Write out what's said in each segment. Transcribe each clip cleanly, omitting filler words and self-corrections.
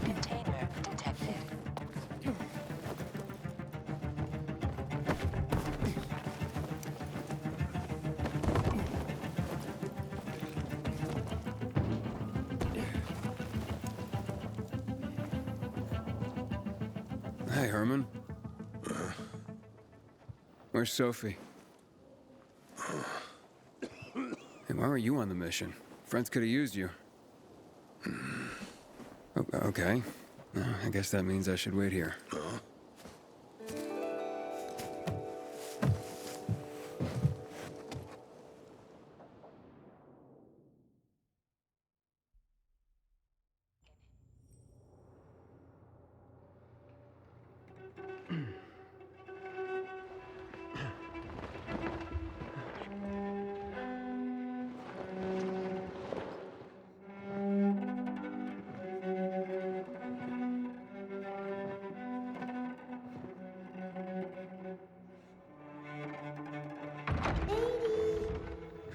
Container detected. Hey, Herman. Where's Sophie? Hey, why were you on the mission? Friends could have used you. Okay. I guess that means I should wait here.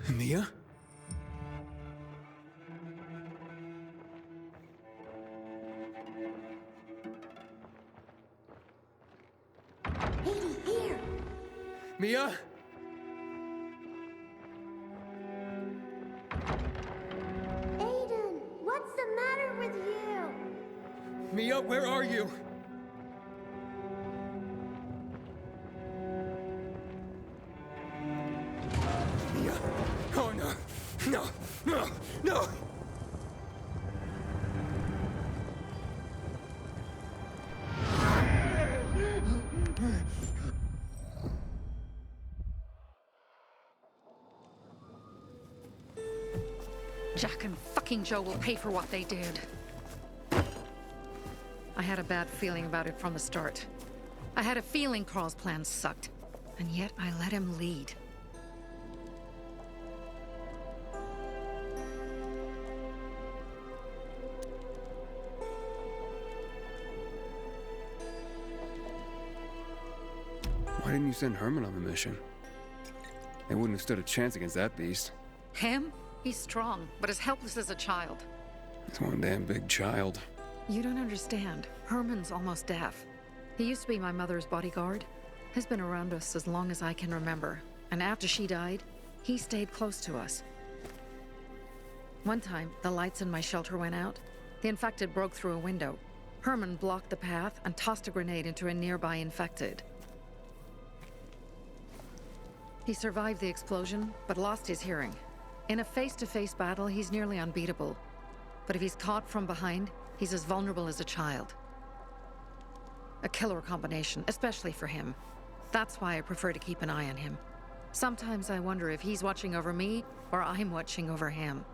Mia? Edie, here! Mia? Aiden, what's the matter with you? Mia, where are you? Mia. Oh, no. No. No. No. Jack and fucking Joe will pay for what they did. I had a bad feeling about it from the start. I had a feeling Carl's plan sucked, and yet I let him lead. Why didn't you send Herman on the mission? They wouldn't have stood a chance against that beast. Him? He's strong, but as helpless as a child. He's one damn big child. You don't understand. Herman's almost deaf. He used to be my mother's bodyguard. He's been around us as long as I can remember. And after she died, he stayed close to us. One time, the lights in my shelter went out. The infected broke through a window. Herman blocked the path and tossed a grenade into a nearby infected. He survived the explosion, but lost his hearing. In a face-to-face battle, he's nearly unbeatable. But if he's caught from behind, he's as vulnerable as a child. A killer combination, especially for him. That's why I prefer to keep an eye on him. Sometimes I wonder if he's watching over me, or I'm watching over him.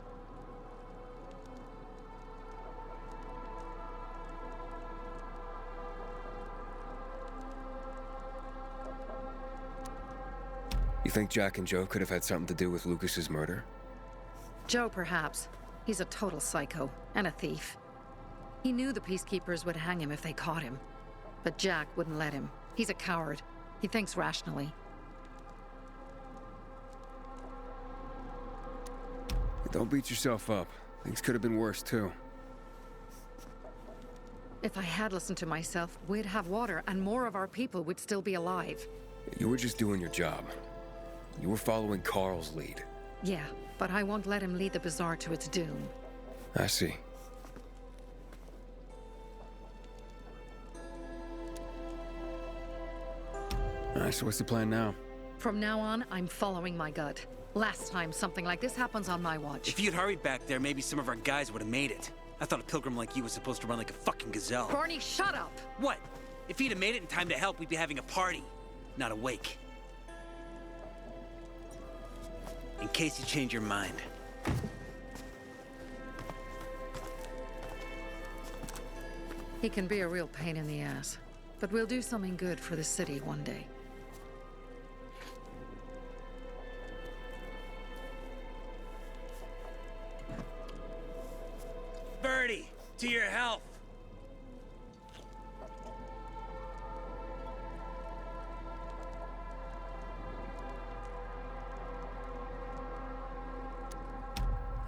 You think Jack and Joe could have had something to do with Lucas's murder? Joe, perhaps. He's a total psycho, and a thief. He knew the Peacekeepers would hang him if they caught him. But Jack wouldn't let him. He's a coward. He thinks rationally. Don't beat yourself up. Things could have been worse, too. If I had listened to myself, we'd have water, and more of our people would still be alive. You were just doing your job. You were following Carl's lead. Yeah, but I won't let him lead the Bazaar to its doom. I see. Alright, so what's the plan now? From now on, I'm following my gut. Last time something like this happens on my watch. If you'd hurried back there, maybe some of our guys would have made it. I thought a pilgrim like you was supposed to run like a fucking gazelle. Barney, shut up! What? If he'd have made it in time to help, we'd be having a party, not a wake. In case you change your mind. He can be a real pain in the ass, but we'll do something good for the city one day. Birdie, to your health.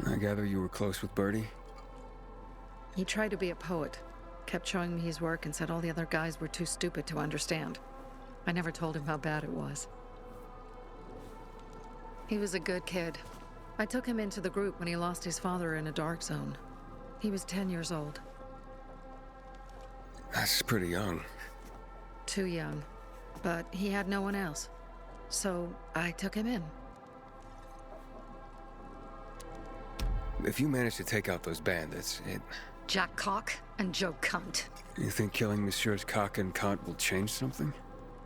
I gather you were close with Birdie? He tried to be a poet, kept showing me his work and said all the other guys were too stupid to understand. I never told him how bad it was. He was a good kid. I took him into the group when he lost his father in a dark zone. He was 10 years old. That's pretty young. Too young. But he had no one else. So I took him in. If you manage to take out those bandits, Jack Cock and Joe Cunt. You think killing Messieurs Cock and Cunt will change something?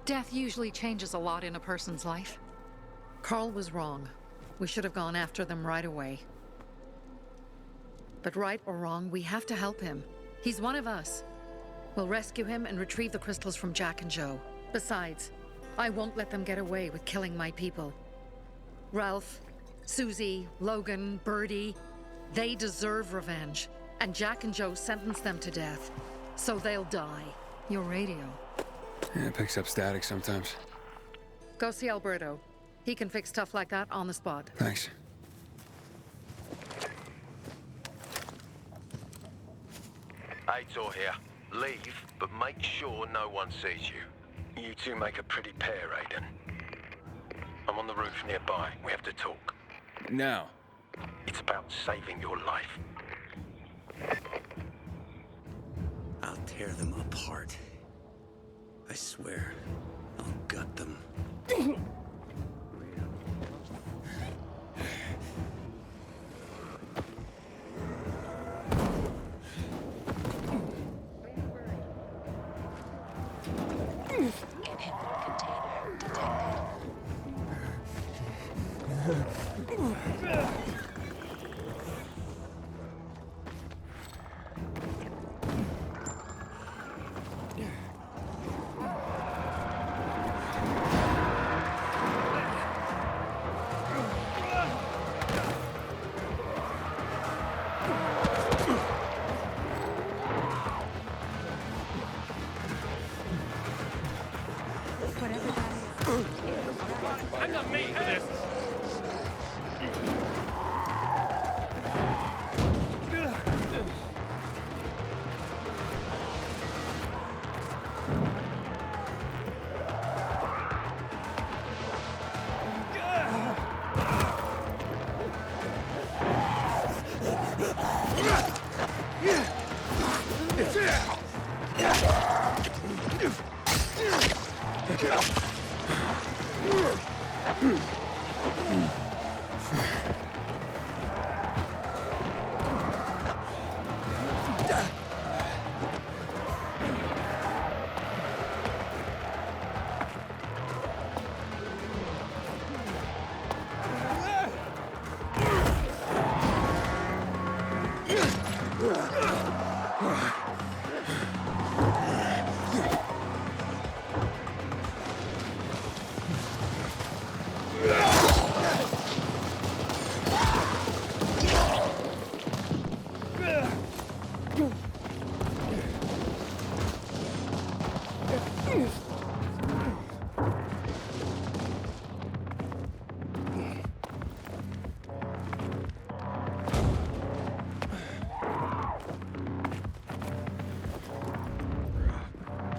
Death usually changes a lot in a person's life. Carl was wrong. We should have gone after them right away. But right or wrong, we have to help him. He's one of us. We'll rescue him and retrieve the crystals from Jack and Joe. Besides, I won't let them get away with killing my people. Ralph, Susie, Logan, Birdie, they deserve revenge. And Jack and Joe sentenced them to death. So they'll die. Your radio. Yeah, it picks up static sometimes. Go see Alberto. He can fix stuff like that on the spot. Thanks. Aitor here. Leave, but make sure no one sees you. You two make a pretty pair, Aiden. I'm on the roof nearby. We have to talk. Now. It's about saving your life. I'll tear them apart. I swear, I'll gut them. I'm not made for this.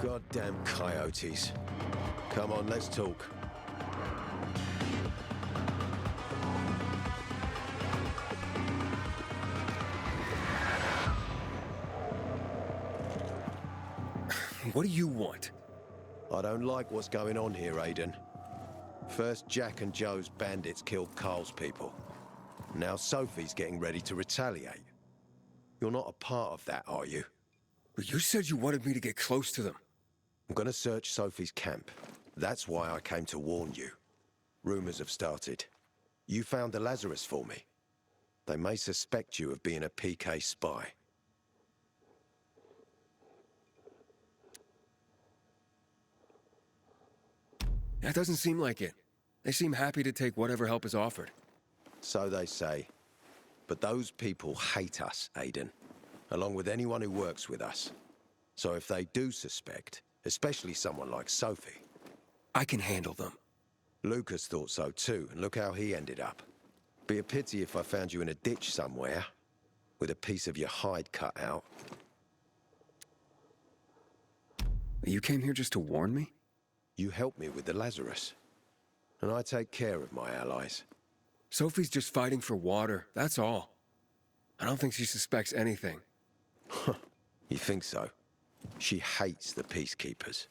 Goddamn coyotes. Come on, let's talk. What do you want? I don't like what's going on here, Aiden. First, Jack and Joe's bandits killed Carl's people. Now Sophie's getting ready to retaliate. You're not a part of that, are you? But you said you wanted me to get close to them. I'm gonna search Sophie's camp. That's why I came to warn you. Rumors have started. You found the Lazarus for me. They may suspect you of being a PK spy. That doesn't seem like it. They seem happy to take whatever help is offered. So they say. But those people hate us, Aiden. Along with anyone who works with us. So if they do suspect, especially someone like Sophie... I can handle them. Lucas thought so too, and look how he ended up. Be a pity if I found you in a ditch somewhere, with a piece of your hide cut out. You came here just to warn me? You helped me with the Lazarus. And I take care of my allies. Sophie's just fighting for water, that's all. I don't think she suspects anything. You think so? She hates the peacekeepers.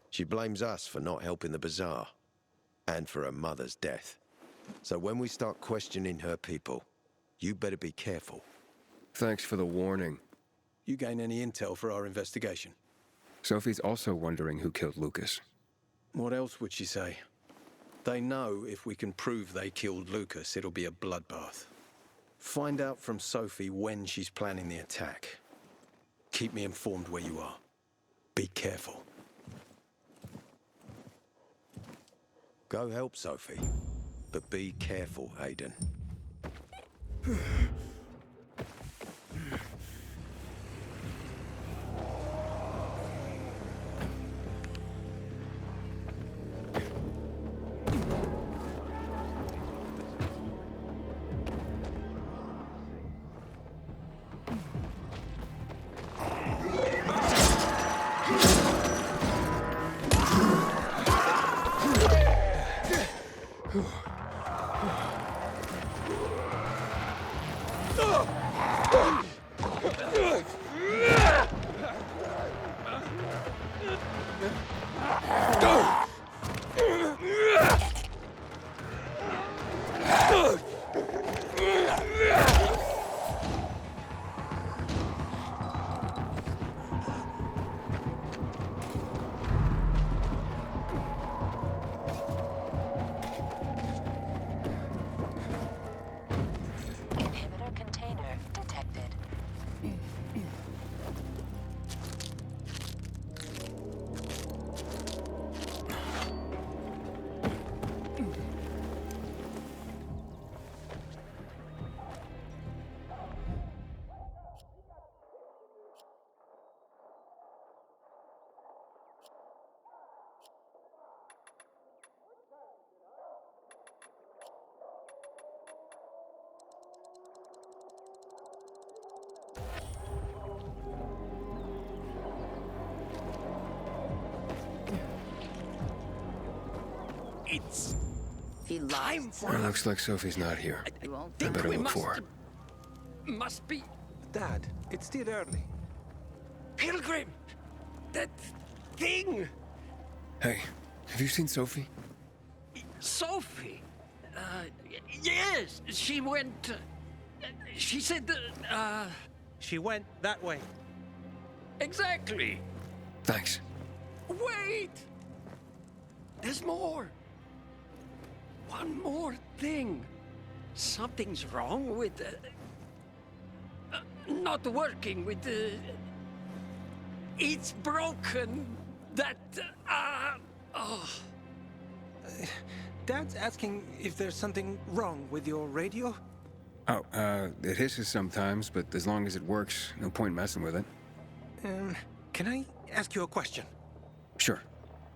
She blames us for not helping the bazaar. And for her mother's death. So when we start questioning her people, you better be careful. Thanks for the warning. You gain any intel for our investigation? Sophie's also wondering who killed Lucas. What else would she say? They know if we can prove they killed Lucas, it'll be a bloodbath. Find out from Sophie when she's planning the attack. Keep me informed where you are. Be careful. Go help Sophie, but be careful, Aiden. Inhibitor container detected. It's He time lost. for It looks like Sophie's not here. He won't. I better we look for her. must be Dad, it's still early. Pilgrim. That thing. Hey, have you seen Sophie? Sophie. Yes, she went. She said. She went that way. Exactly. Thanks. Wait. There's more. One more thing. Something's wrong with not working with the. It's broken. That. Oh. Dad's asking if there's something wrong with your radio? Oh, it hisses sometimes, but as long as it works, no point messing with it. Can I ask you a question? Sure.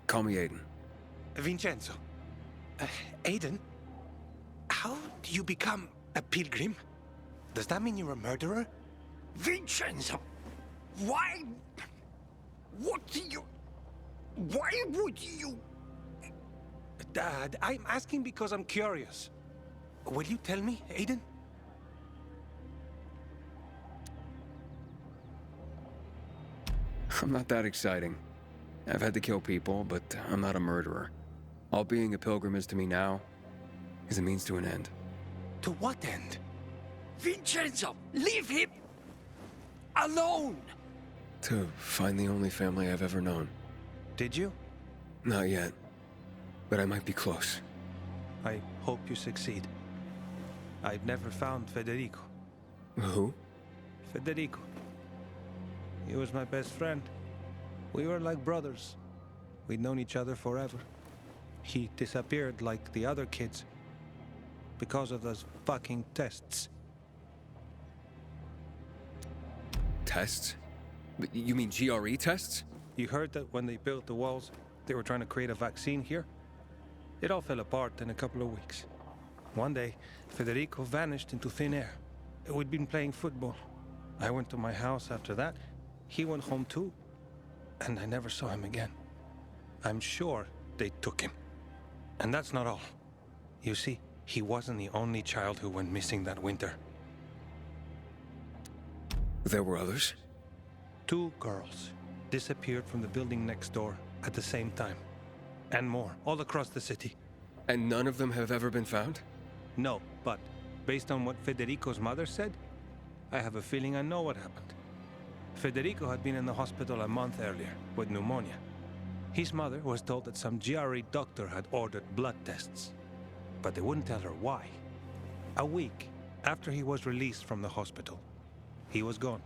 Call me Aiden. Vincenzo. Aiden, how do you become a pilgrim? Does that mean you're a murderer? Vincenzo, why? What do you? Why would you? Dad, I'm asking because I'm curious. Will you tell me, Aiden? I'm not that exciting. I've had to kill people, but I'm not a murderer. All being a pilgrim is to me now is a means to an end. To what end? Vincenzo, leave him! Alone! To find the only family I've ever known. Did you? Not yet. But I might be close. I hope you succeed. I've never found Federico. Who? Federico. He was my best friend. We were like brothers. We'd known each other forever. He disappeared like the other kids because of those fucking tests. Tests? You mean GRE tests? You heard that when they built the walls, they were trying to create a vaccine here? It all fell apart in a couple of weeks. One day, Federico vanished into thin air. We'd been playing football. I went to my house after that. He went home too. And I never saw him again. I'm sure they took him. And that's not all. You see, he wasn't the only child who went missing that winter. There were others? 2 girls disappeared from the building next door at the same time. And more, all across the city. And none of them have ever been found? No, but based on what Federico's mother said, I have a feeling I know what happened. Federico had been in the hospital a month earlier with pneumonia. His mother was told that some GRE doctor had ordered blood tests, but they wouldn't tell her why. A week after he was released from the hospital, he was gone.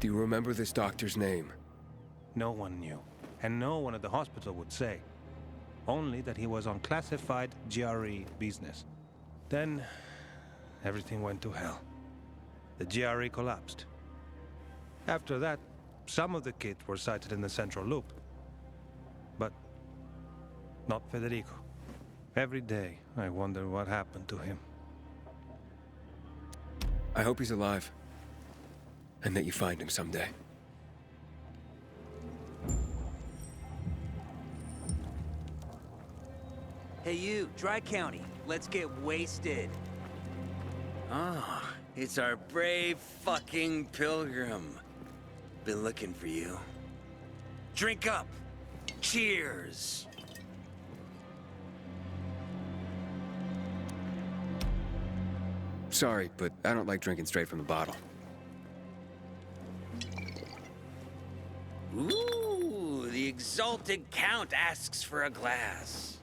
Do you remember this doctor's name? No one knew, and no one at the hospital would say. Only that he was on classified GRE business. Then, everything went to hell. The GRE collapsed. After that, some of the kids were sighted in the central loop. But not Federico. Every day, I wonder what happened to him. I hope he's alive. And that you find him someday. Hey you, Dry County, let's get wasted. Ah, it's our brave fucking pilgrim. Been looking for you. Drink up. Cheers. Sorry, but I don't like drinking straight from the bottle. Ooh, the exalted count asks for a glass.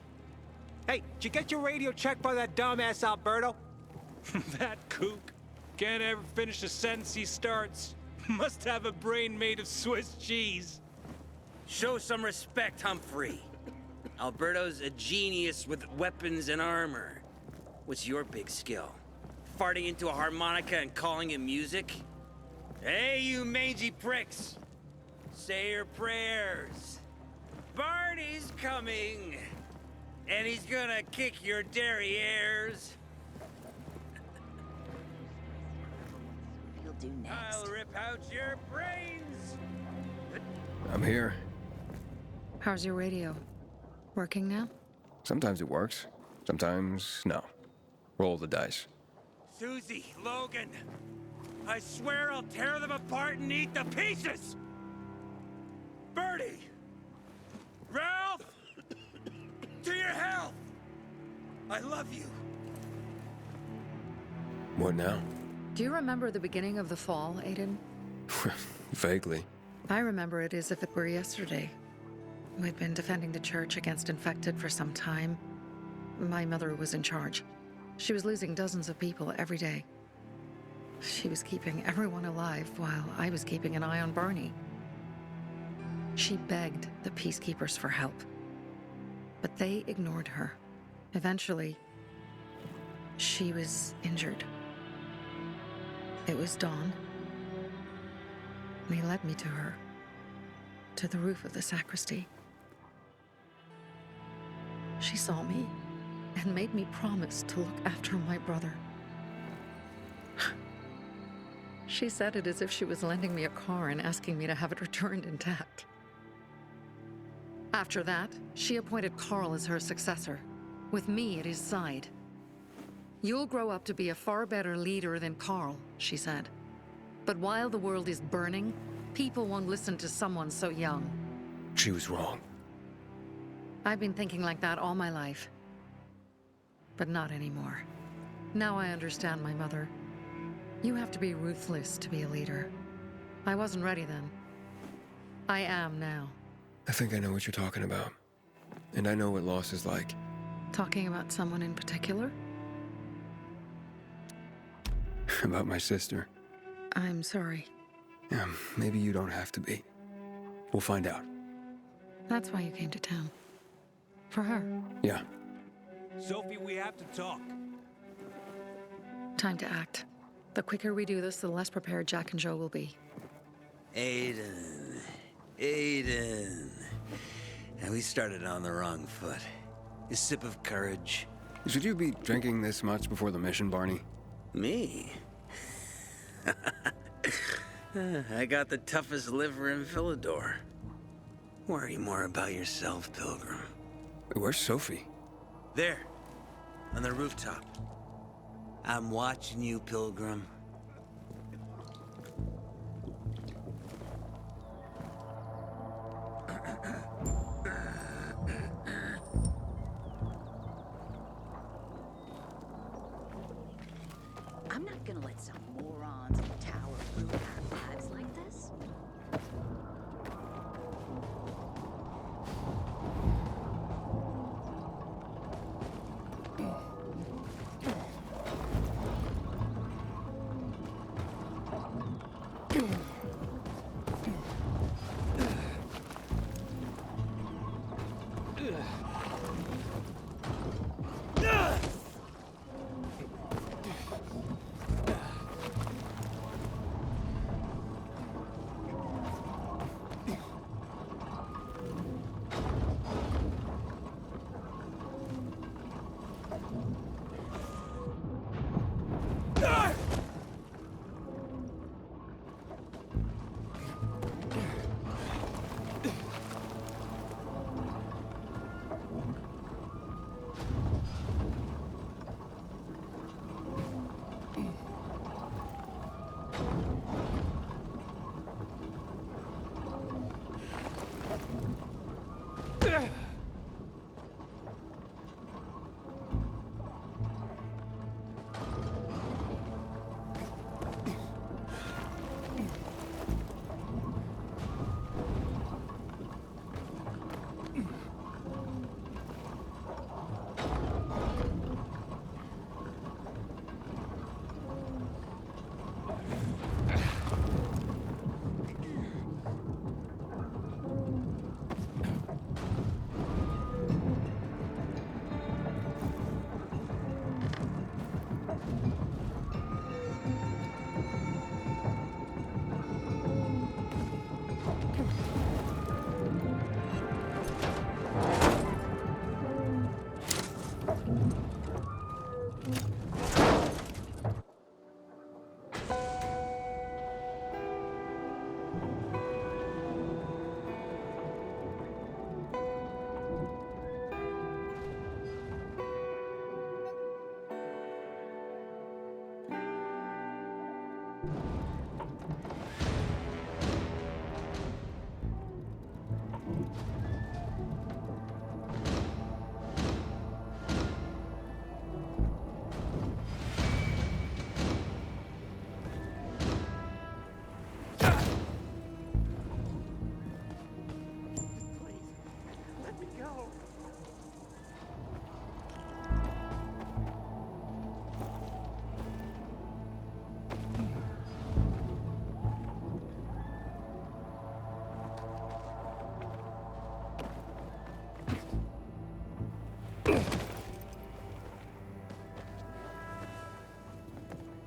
Hey, did you get your radio checked by that dumbass Alberto? That kook can't ever finish a sentence he starts. Must have a brain made of Swiss cheese. Show some respect, Humphrey. Alberto's a genius with weapons and armor. What's your big skill? Farting into a harmonica and calling it music? Hey, you mangy pricks! Say your prayers. Barney's coming! And he's gonna kick your derrieres. You'll do next. I'll rip out your brains! I'm here. How's your radio? Working now? Sometimes it works. Sometimes, no. Roll the dice. Susie, Logan, I swear I'll tear them apart and eat the pieces! Bertie! Ralph! To your health! I love you. What now? Do you remember the beginning of the fall, Aiden? Vaguely. I remember it as if it were yesterday. We'd been defending the church against infected for some time. My mother was in charge. She was losing dozens of people every day. She was keeping everyone alive while I was keeping an eye on Barney. She begged the peacekeepers for help, but they ignored her. Eventually, she was injured. It was dawn. And he led me to her, to the roof of the sacristy. She saw me and made me promise to look after my brother. She said it as if she was lending me a car and asking me to have it returned intact. After that, she appointed Carl as her successor, with me at his side. You'll grow up to be a far better leader than Carl, she said. But while the world is burning, people won't listen to someone so young. She was wrong. I've been thinking like that all my life. But not anymore. Now I understand my mother. You have to be ruthless to be a leader. I wasn't ready then. I am now. I think I know what you're talking about. And I know what loss is like. Talking about someone in particular? About my sister. I'm sorry. Yeah, maybe you don't have to be. We'll find out. That's why you came to town. For her. Yeah. Sophie, we have to talk. Time to act. The quicker we do this, the less prepared Jack and Joe will be. Aiden. Aiden. And we started on the wrong foot. A sip of courage. Should you be drinking this much before the mission, Barney? Me? I got the toughest liver in Villador. Worry more about yourself, Pilgrim. Where's Sophie? There, on the rooftop. I'm watching you, Pilgrim. I'm not gonna let some morons in the tower ruin our lives like this.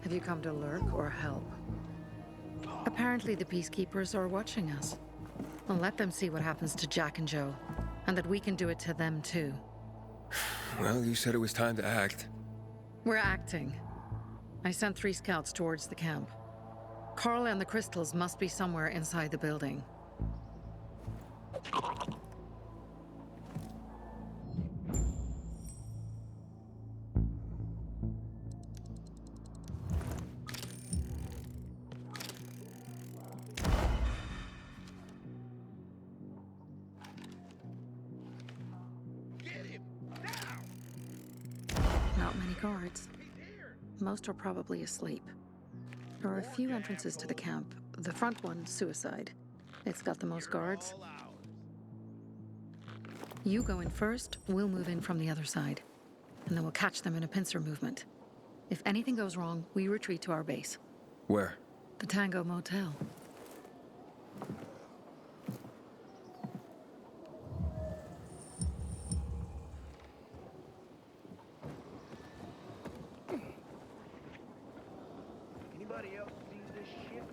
Have you come to lurk or help? Apparently the Peacekeepers are watching us. Well, let them see what happens to Jack and Joe, and that we can do it to them too. Well, you said it was time to act. We're acting. I sent 3 scouts towards the camp. Carl and the crystals must be somewhere inside the building. Not many guards. Most are probably asleep. There are a few entrances to the camp. The front one, suicide. It's got the most guards. You go in first, we'll move in from the other side. And then we'll catch them in a pincer movement. If anything goes wrong, we retreat to our base. Where? The Tango Motel. Anybody else see this shit?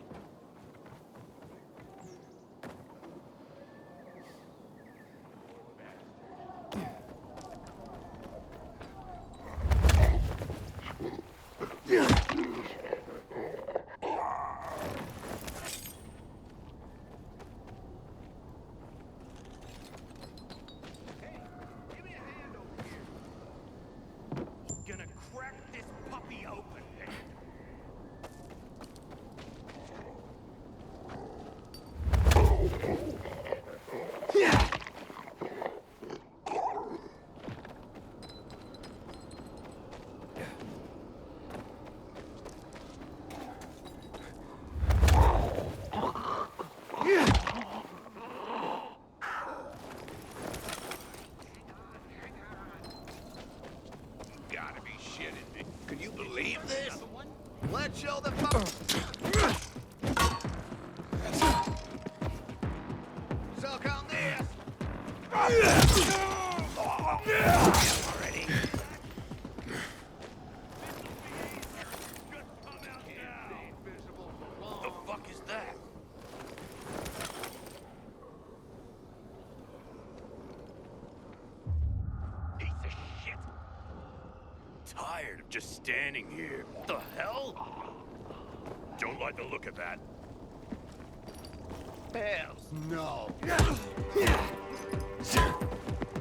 Gonna crack this puppy open. Gotta be shitting me. Can you believe this? Let's show the fuck. Suck on this. Already. The fuck is that? Piece of shit. Tired of just standing here. The hell? Don't like the look of that. Hells no.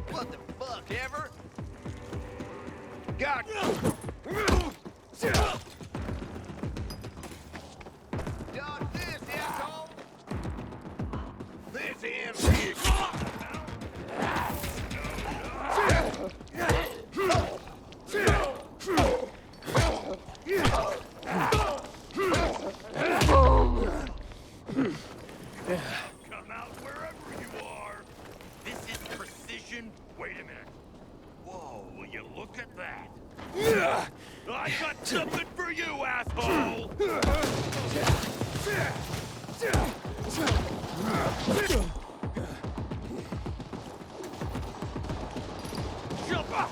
What the fuck ever? God. Dodge this, asshole. This him. Come out wherever you are. This is precision. Wait a minute. Whoa, will you look at that? I got something for you, asshole! Jump up!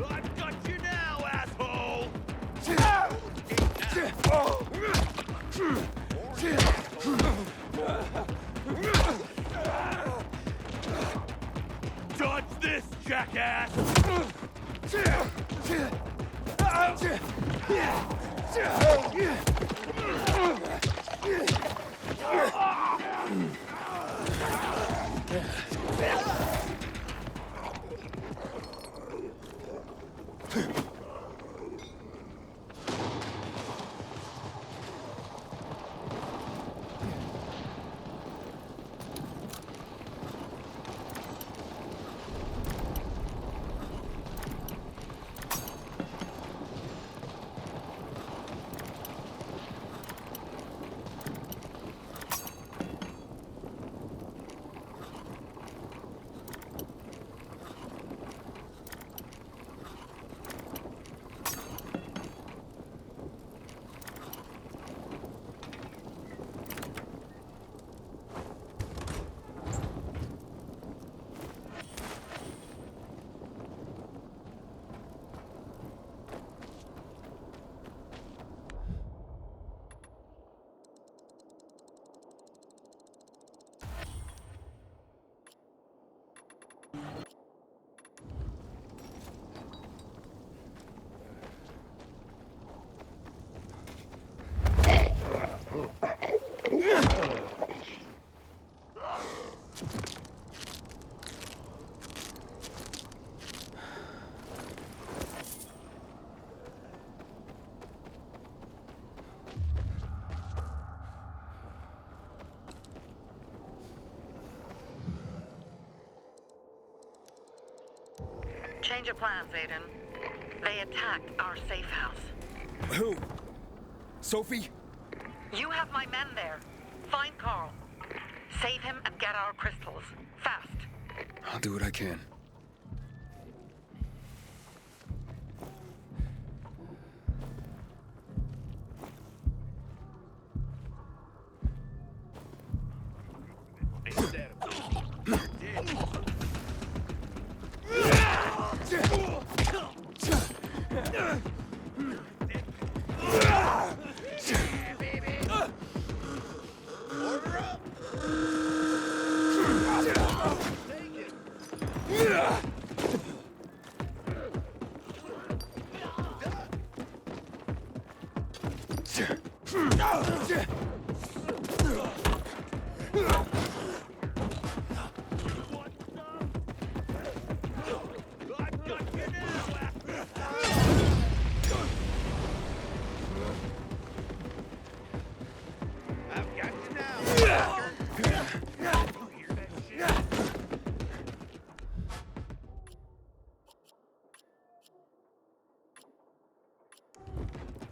I've got you now, asshole! Dodge this, jackass! Change of plans, Aiden. They attacked our safe house. Who? Sophie? You have my men there. Find Carl. Save him and get our crystals. Fast. I'll do what I can.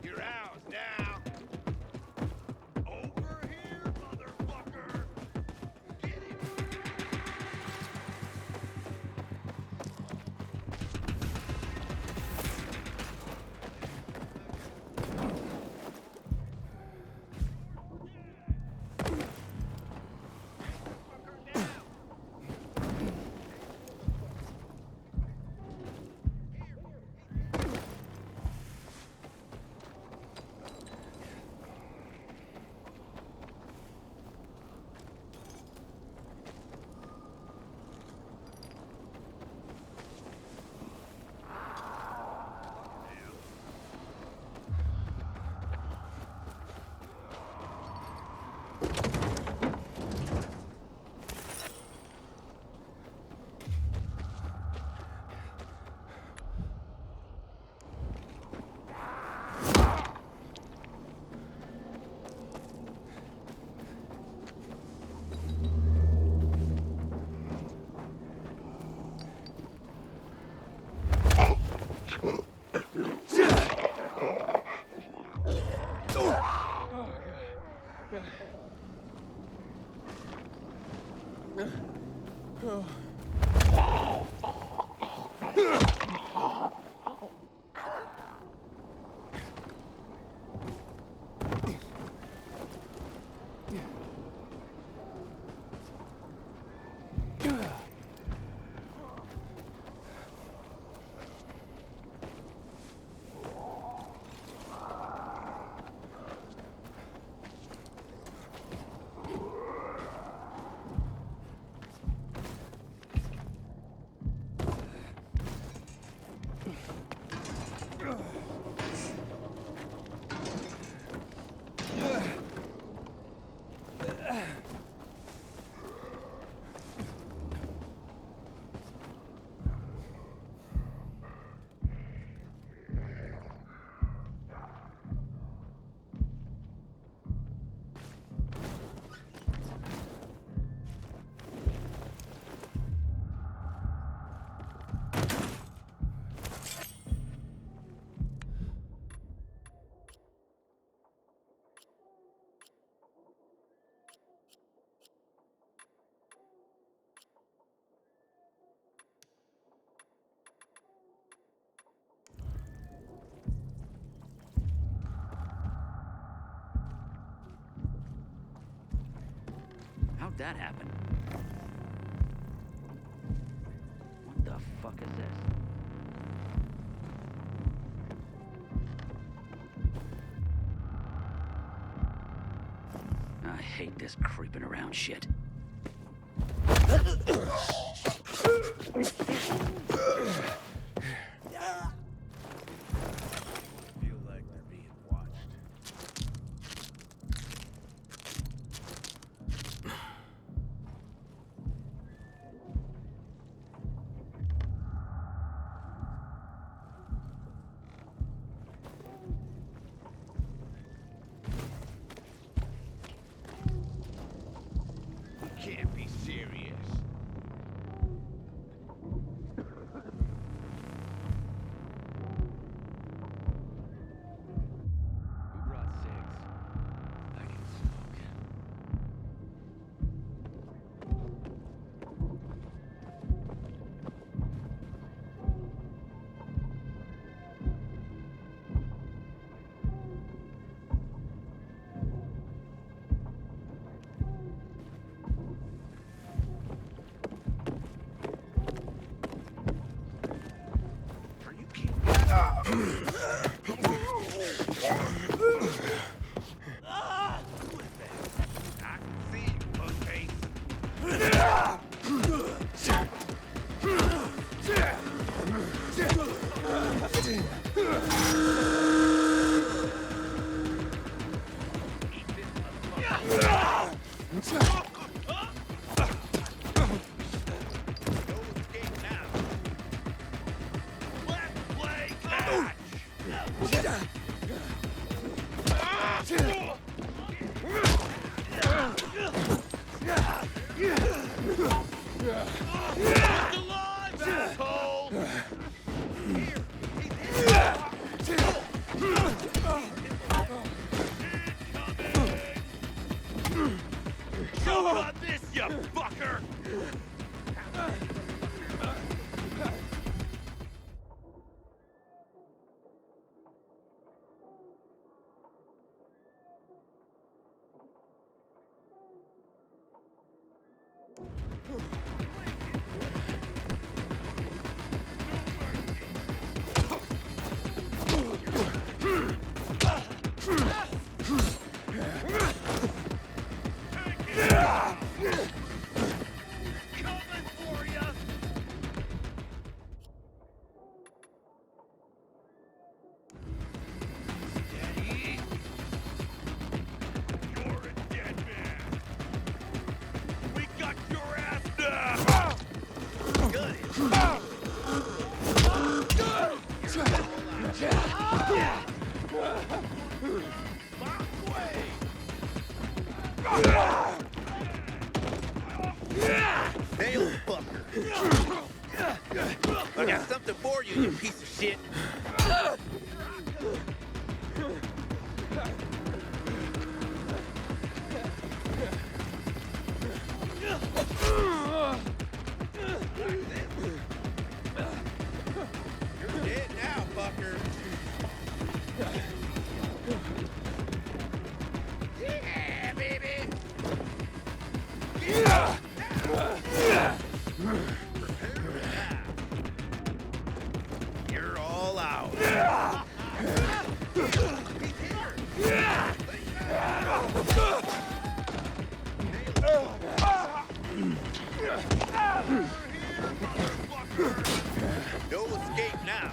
You're ours now. Over here, motherfucker. Get him. How'd that happen? What the fuck is this? I hate this creeping around shit. Feel like they're being watched. You can't be serious. I got something for you, you piece of shit. You're dead now, fucker. Yeah, baby. Yeah. You're all out. No escape now.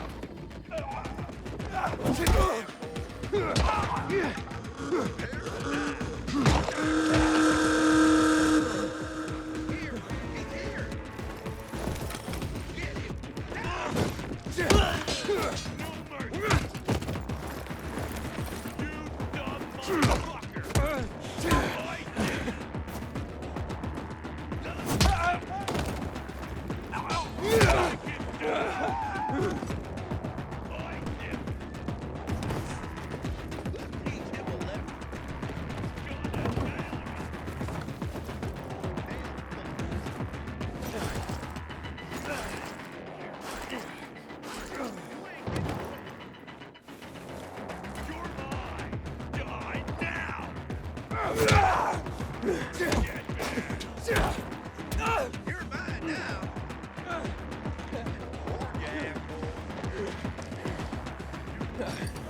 You're mine now. Yeah.